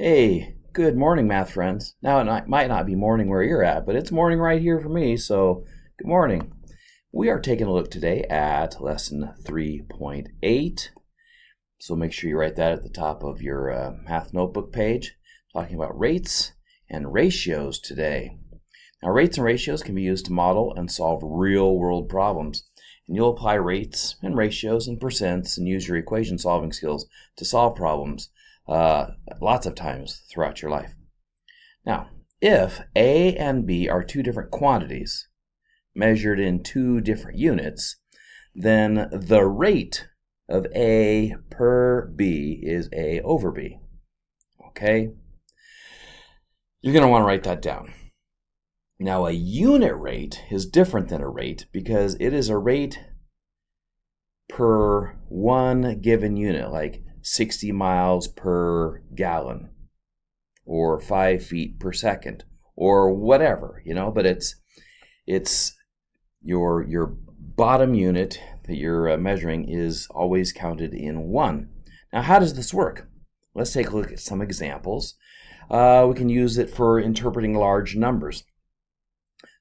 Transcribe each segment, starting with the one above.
Hey, good morning, math friends. Now, might not be morning where you're at, but it's morning right here for me, so good morning. We are taking a look today at lesson 3.8. So make sure you write that at the top of your math notebook page, talking about rates and ratios today. Now, rates and ratios can be used to model and solve real-world problems. And you'll apply rates and ratios and percents and use your equation solving skills to solve problems lots of times throughout your life. Now, if A and B are two different quantities measured in two different units, then the rate of A per B is A over B. Okay? You're going to want to write that down. Now, a unit rate is different than a rate because it is a rate per one given unit, like 60 miles per gallon or 5 feet per second or whatever, but it's your bottom unit that you're measuring is always counted in one. Now, how does this work? Let's take a look at some examples. We can use it for interpreting large numbers.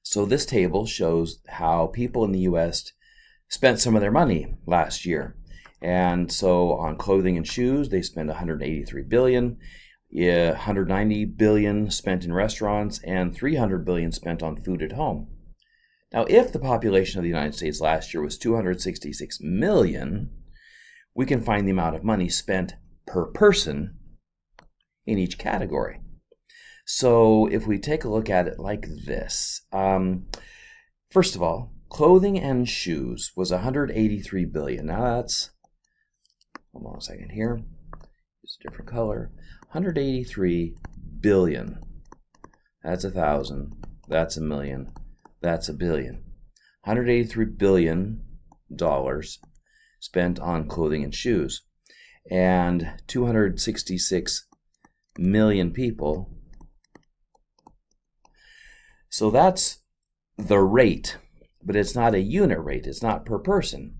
So this table shows how people in the U.S. spent some of their money last year. And so on clothing and shoes, they spent $183 billion, $190 billion spent in restaurants, and $300 billion spent on food at home. Now, if the population of the United States last year was 266 million, we can find the amount of money spent per person in each category. So if we take a look at it like this, first of all, clothing and shoes was $183 billion. Now that's, hold on a second here, use a different color, $183 billion. That's 1,000, that's a million, that's a billion. $183 billion spent on clothing and shoes. And 266 million people. So that's the rate, but it's not a unit rate. It's not per person.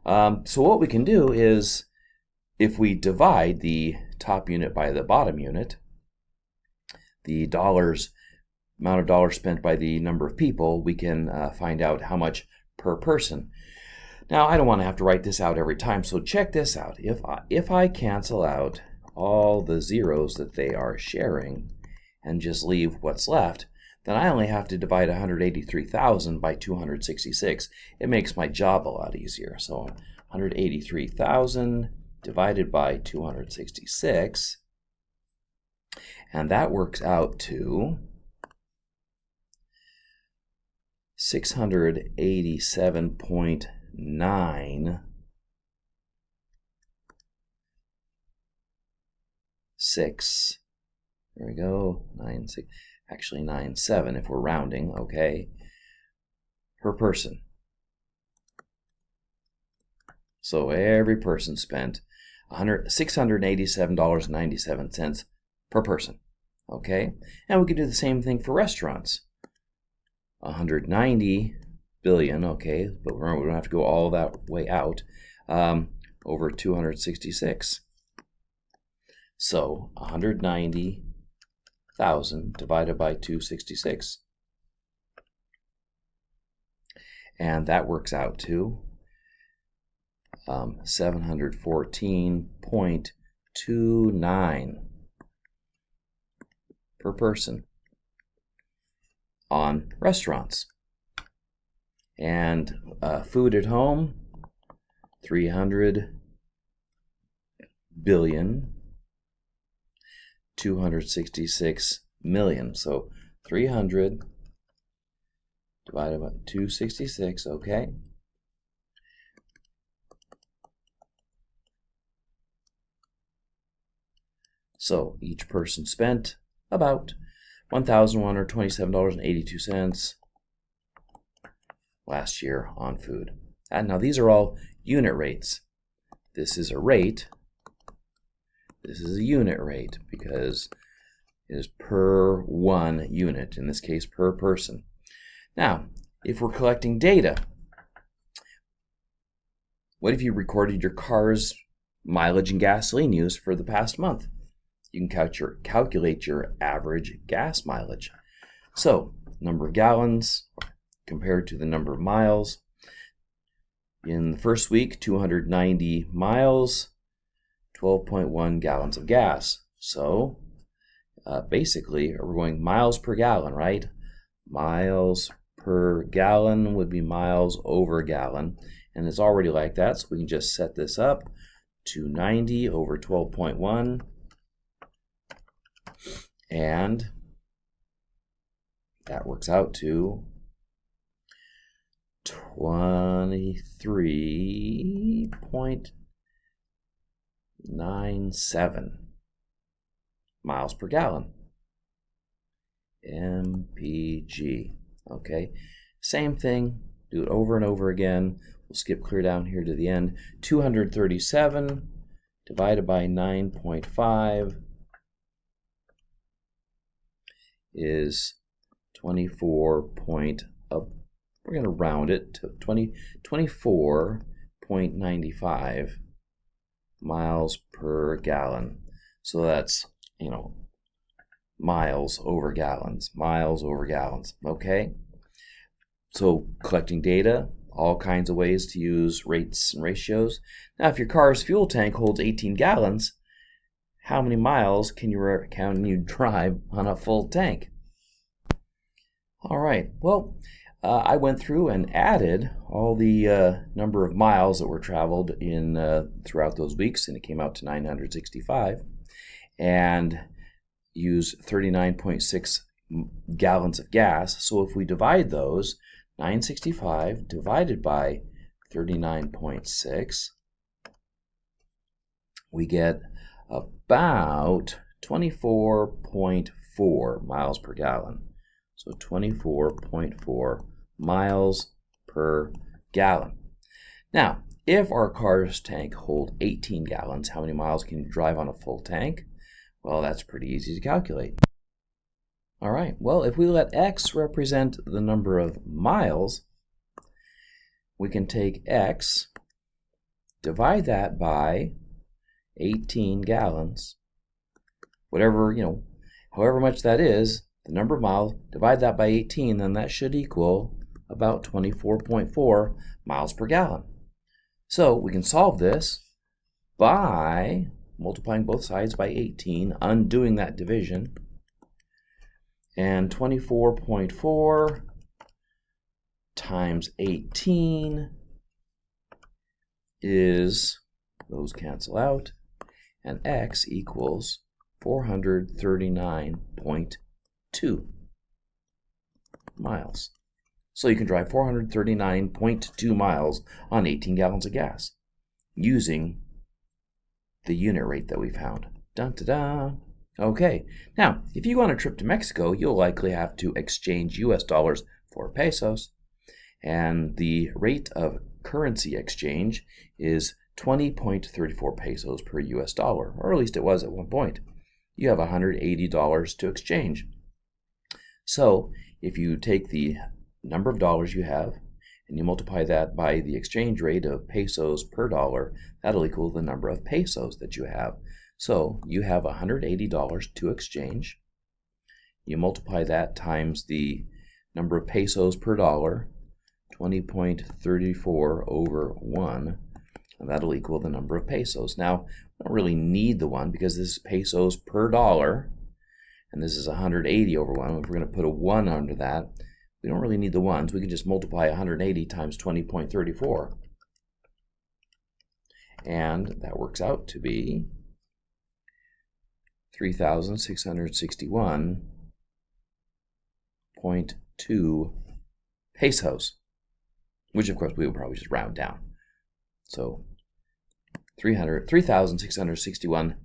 So what we can do is, if we divide the top unit by the bottom unit, the amount of dollars spent by the number of people, we can find out how much per person. Now, I don't want to have to write this out every time, so check this out. If I cancel out all the zeros that they are sharing and just leave what's left, then I only have to divide 183,000 by 266. It makes my job a lot easier. So 183,000 divided by 266, and that works out to 687.96. There we go, 96. Actually 97 if we're rounding, okay, per person. So every person spent $687.97 per person, okay? And we could do the same thing for restaurants. 190 billion, okay, but remember we don't have to go all that way out, over 266. So 190,000 divided by 266. And that works out to 714.29 per person on restaurants. And food at home, 300 billion. 266 million. So 300 divided by 266, okay? So each person spent about $1,127.82 last year on food. And now these are all unit rates. This is a rate. This is a unit rate because it is per one unit, in this case per person. Now, if we're collecting data, what if you recorded your car's mileage and gasoline use for the past month? you can calculate your average gas mileage. So, number of gallons compared to the number of miles. In the first week, 290 miles, 12.1 gallons of gas. So, basically, we're going miles per gallon, right? Miles per gallon would be miles over a gallon. And it's already like that, so we can just set this up to 90 over 12.1. And that works out to 23.97 miles per gallon. MPG. Okay, same thing, do it over and over again. We'll skip clear down here to the end. 237 divided by 9.5 is 24 point up. We're going to round it to 24.95 miles per gallon. So that's, miles over gallons, okay? So collecting data, all kinds of ways to use rates and ratios. Now, if your car's fuel tank holds 18 gallons, how many miles can you drive on a full tank? All right, well, I went through and added all the number of miles that were traveled in throughout those weeks, and it came out to 965, and use 39.6 gallons of gas. So if we divide those, 965 divided by 39.6, we get about 24.4 miles per gallon. So 24.4 miles per gallon. Now, if our car's tank hold 18 gallons, how many miles can you drive on a full tank? Well, that's pretty easy to calculate. All right, well, if we let X represent the number of miles, we can take X, divide that by 18 gallons, whatever, however much that is, the number of miles, divide that by 18, then that should equal about 24.4 miles per gallon. So we can solve this by multiplying both sides by 18, undoing that division, and 24.4 times 18 is, those cancel out, and X equals 439.2 miles. So you can drive 439.2 miles on 18 gallons of gas using the unit rate that we found. Dun, da, da. Okay, now, if you go on a trip to Mexico, you'll likely have to exchange US dollars for pesos, and the rate of currency exchange is 20.34 pesos per US dollar, or at least it was at one point. You have $180 to exchange. So, if you take the number of dollars you have, and you multiply that by the exchange rate of pesos per dollar, that'll equal the number of pesos that you have. So you have $180 to exchange. You multiply that times the number of pesos per dollar, 20.34 over 1, and that'll equal the number of pesos. Now, we don't really need the 1 because this is pesos per dollar, and this is 180 over 1. If we're going to put a 1 under that, we don't really need the 1s. We can just multiply 180 times 20.34. And that works out to be 3,661.2 pesos, which of course we will probably just round down. So 3,661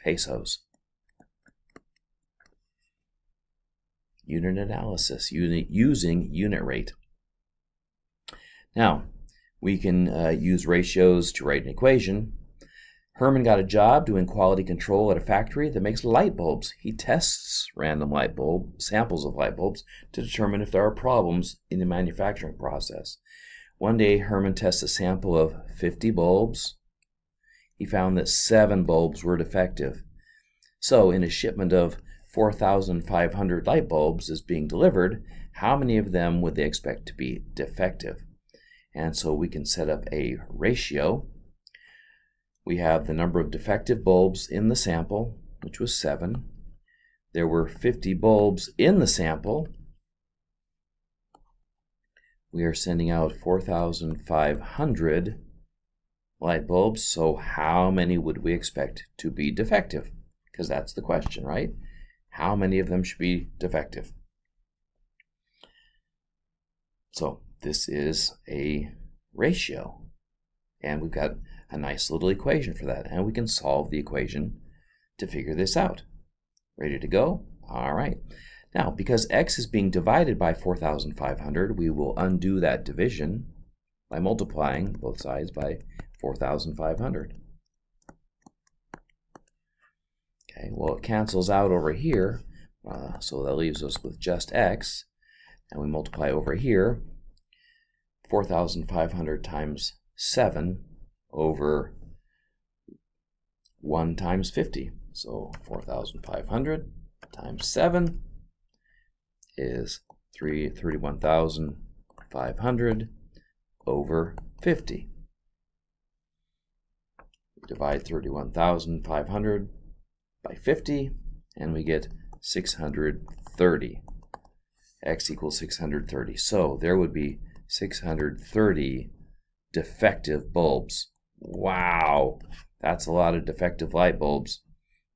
pesos. Unit analysis using unit rate. Now, we can use ratios to write an equation. Herman got a job doing quality control at a factory that makes light bulbs. He tests random samples of light bulbs to determine if there are problems in the manufacturing process. One day, Herman tests a sample of 50 bulbs. He found that 7 bulbs were defective. So in a shipment of 4,500 light bulbs is being delivered, how many of them would they expect to be defective? And so we can set up a ratio. We have the number of defective bulbs in the sample, which was 7. There were 50 bulbs in the sample. We are sending out 4,500 light bulbs, so how many would we expect to be defective? Because that's the question, right? How many of them should be defective? So this is a ratio, and we've got a nice little equation for that, and we can solve the equation to figure this out. Ready to go? All right. Now, because x is being divided by 4,500, we will undo that division by multiplying both sides by 4,500. Okay, well, it cancels out over here, so that leaves us with just x, and we multiply over here 4,500 times 7 over 1 times 50. So 4,500 times 7 is 31,500 over 50. We divide 31,500 by 50, and we get 630. X equals 630. So there would be 630 defective bulbs. Wow, that's a lot of defective light bulbs,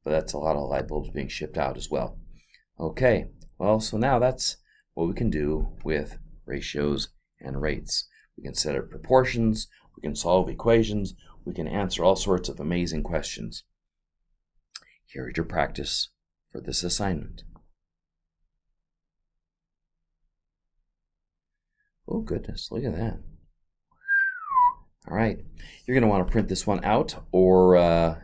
but that's a lot of light bulbs being shipped out as well. Okay, well, so now that's what we can do with ratios and rates. We can set up proportions, we can solve equations, we can answer all sorts of amazing questions. Here is your practice for this assignment. Oh goodness, look at that. All right, you're going to want to print this one out, or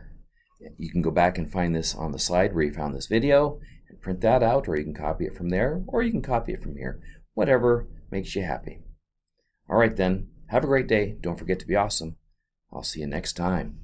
you can go back and find this on the slide where you found this video and print that out, or you can copy it from there, or you can copy it from here. Whatever makes you happy. All right then, have a great day. Don't forget to be awesome. I'll see you next time.